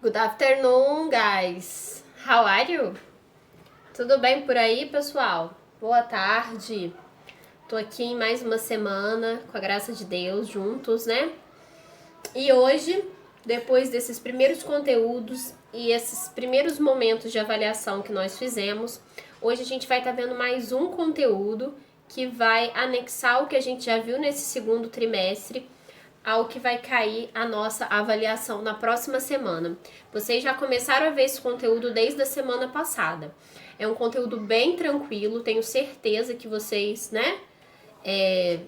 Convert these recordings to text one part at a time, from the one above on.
Good afternoon, guys. How are you? Tudo bem por aí, pessoal? Boa tarde. Tô aqui em mais uma semana, com a graça de Deus, juntos, né? E hoje, depois desses primeiros conteúdos e esses primeiros momentos de avaliação que nós fizemos, hoje a gente vai estar vendo mais um conteúdo que vai anexar o que a gente já viu nesse segundo trimestre ao que vai cair a nossa avaliação na próxima semana. Vocês já começaram a ver esse conteúdo desde a semana passada. É um conteúdo bem tranquilo, tenho certeza que vocês, né,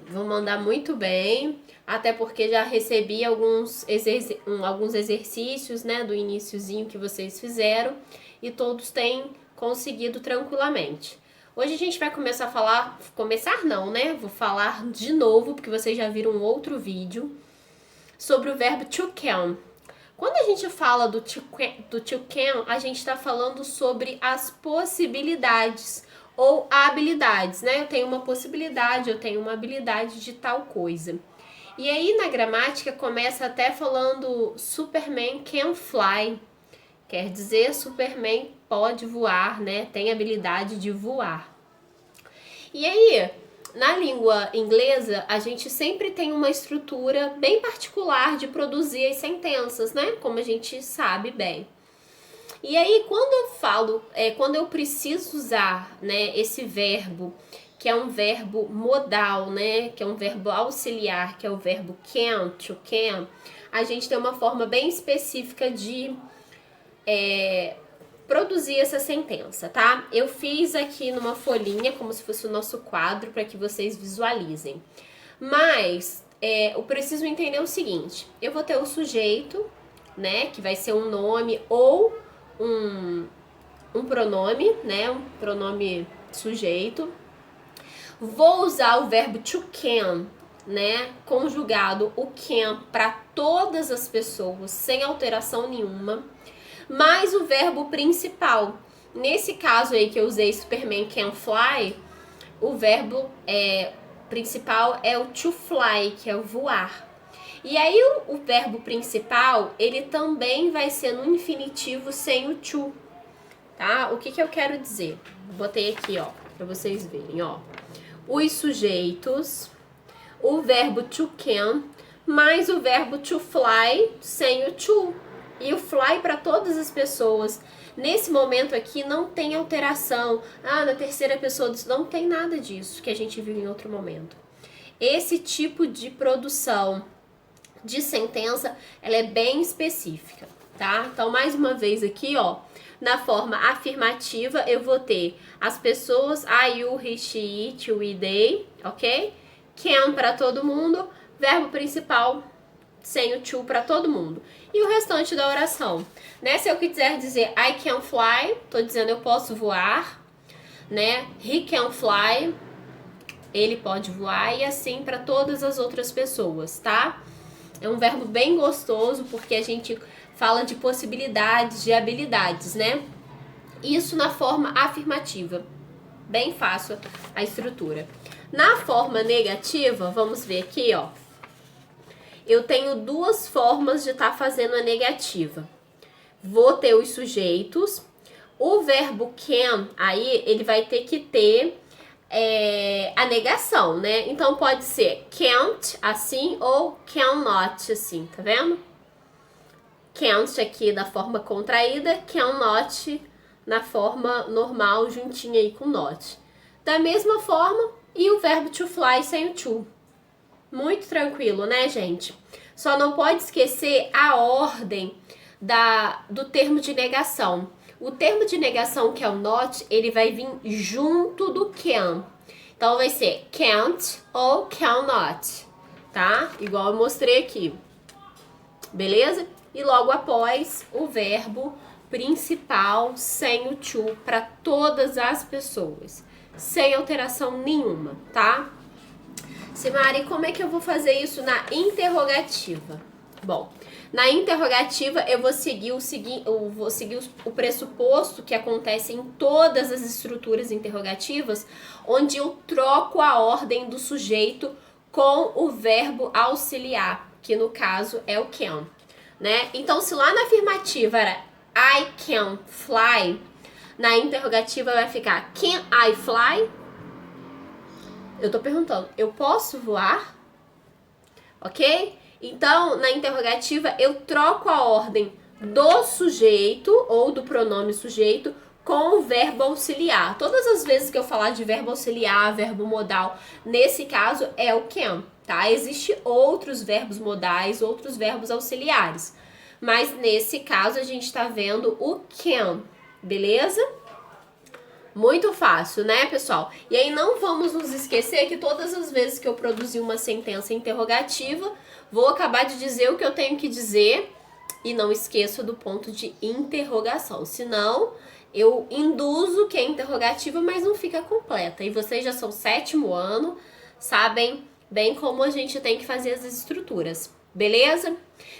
vão mandar muito bem, até porque já recebi alguns exercícios, né, do iniciozinho que vocês fizeram e todos têm conseguido tranquilamente. Hoje a gente vai começar a falar, vou falar de novo, porque vocês já viram um outro vídeo, sobre o verbo to can. Quando a gente fala do to can, a gente está falando sobre as possibilidades ou habilidades, né? Eu tenho uma possibilidade, eu tenho uma habilidade de tal coisa. E aí na gramática começa até falando Superman can fly, quer dizer Superman pode voar, né? Tem habilidade de voar. E aí, na língua inglesa, a gente sempre tem uma estrutura bem particular de produzir as sentenças, né? Como a gente sabe bem. E aí, quando eu preciso usar, né, esse verbo, que é um verbo modal, né? Que é um verbo auxiliar, que é o verbo can, to can, a gente tem uma forma bem específica de produzir essa sentença, tá? Eu fiz aqui numa folhinha, como se fosse o nosso quadro, para que vocês visualizem. Mas eu preciso entender o seguinte: eu vou ter o sujeito, né? Que vai ser um nome ou um pronome, né? Um pronome sujeito. Vou usar o verbo to can, né? Conjugado o can para todas as pessoas, sem alteração nenhuma. Mais o verbo principal. Nesse caso aí que eu usei Superman can fly, o verbo principal é o to fly, que é o voar. E aí o verbo principal, ele também vai ser no infinitivo sem o to, tá? O que eu quero dizer? Botei aqui, ó, pra vocês verem, ó. Os sujeitos, o verbo to can, mais o verbo to fly sem o to. E o fly para todas as pessoas. Nesse momento aqui não tem alteração. Na terceira pessoa não tem nada disso que a gente viu em outro momento. Esse tipo de produção de sentença, ela é bem específica, tá? Então, mais uma vez aqui, ó, na forma afirmativa, eu vou ter as pessoas, I, you, he, she, it, we, they, ok? Can para todo mundo, verbo principal sem o to para todo mundo. E o restante da oração, né? Se eu quiser dizer I can fly, tô dizendo eu posso voar, né? He can fly, ele pode voar, e assim para todas as outras pessoas, tá? É um verbo bem gostoso, porque a gente fala de possibilidades, de habilidades, né? Isso na forma afirmativa. Bem fácil a estrutura. Na forma negativa, vamos ver aqui, ó. Eu tenho duas formas de estar fazendo a negativa. Vou ter os sujeitos. O verbo can, aí, ele vai ter que ter a negação, né? Então, pode ser can't, assim, ou cannot, assim, tá vendo? Can't aqui da forma contraída, cannot na forma normal, juntinha aí com not. Da mesma forma, e o verbo to fly sem o to. Muito tranquilo, né, gente? Só não pode esquecer a ordem do termo de negação. O termo de negação, que é o not, ele vai vir junto do can. Então, vai ser can't ou cannot, tá? Igual eu mostrei aqui. Beleza? E logo após, o verbo principal sem o to para todas as pessoas. Sem alteração nenhuma, tá? Simari, como é que eu vou fazer isso na interrogativa? Bom, na interrogativa eu vou seguir o pressuposto que acontece em todas as estruturas interrogativas, onde eu troco a ordem do sujeito com o verbo auxiliar, que no caso é o can. né? Então, se lá na afirmativa era I can fly, na interrogativa vai ficar can I fly? Eu tô perguntando, eu posso voar? Ok? Então, na interrogativa, eu troco a ordem do sujeito ou do pronome sujeito com o verbo auxiliar. Todas as vezes que eu falar de verbo auxiliar, verbo modal, nesse caso é o can, tá? Existem outros verbos modais, outros verbos auxiliares. Mas nesse caso a gente tá vendo o can, beleza? Muito fácil, né, pessoal? E aí não vamos nos esquecer que todas as vezes que eu produzir uma sentença interrogativa, vou acabar de dizer o que eu tenho que dizer e não esqueço do ponto de interrogação. Senão, eu induzo que é interrogativa, mas não fica completa. E vocês já são 7º ano, sabem bem como a gente tem que fazer as estruturas, beleza?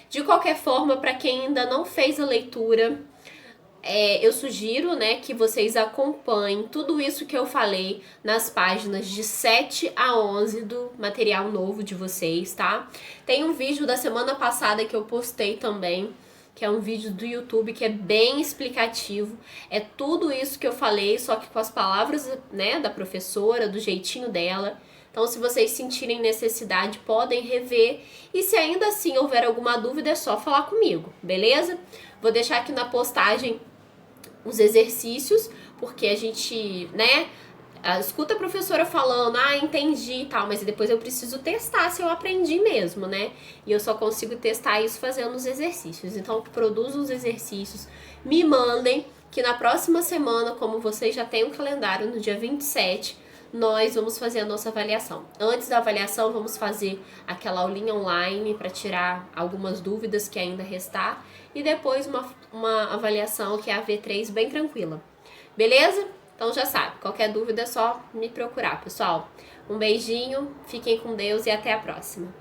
De qualquer forma, para quem ainda não fez a leitura, eu sugiro, né, que vocês acompanhem tudo isso que eu falei nas páginas de 7 a 11 do material novo de vocês, tá? Tem um vídeo da semana passada que eu postei também, que é um vídeo do YouTube que é bem explicativo. É tudo isso que eu falei, só que com as palavras, né, da professora, do jeitinho dela. Então, se vocês sentirem necessidade, podem rever. E se ainda assim houver alguma dúvida, é só falar comigo, beleza? Vou deixar aqui na postagem os exercícios, porque a gente, né, escuta a professora falando, entendi e tal, mas depois eu preciso testar se eu aprendi mesmo, né? E eu só consigo testar isso fazendo os exercícios. Então, produzam os exercícios, me mandem, que na próxima semana, como vocês já têm um calendário, no dia 27, nós vamos fazer a nossa avaliação. Antes da avaliação, vamos fazer aquela aulinha online para tirar algumas dúvidas que ainda restar. E depois uma avaliação que é a V3 bem tranquila. Beleza? Então já sabe, qualquer dúvida é só me procurar, pessoal. Um beijinho, fiquem com Deus e até a próxima.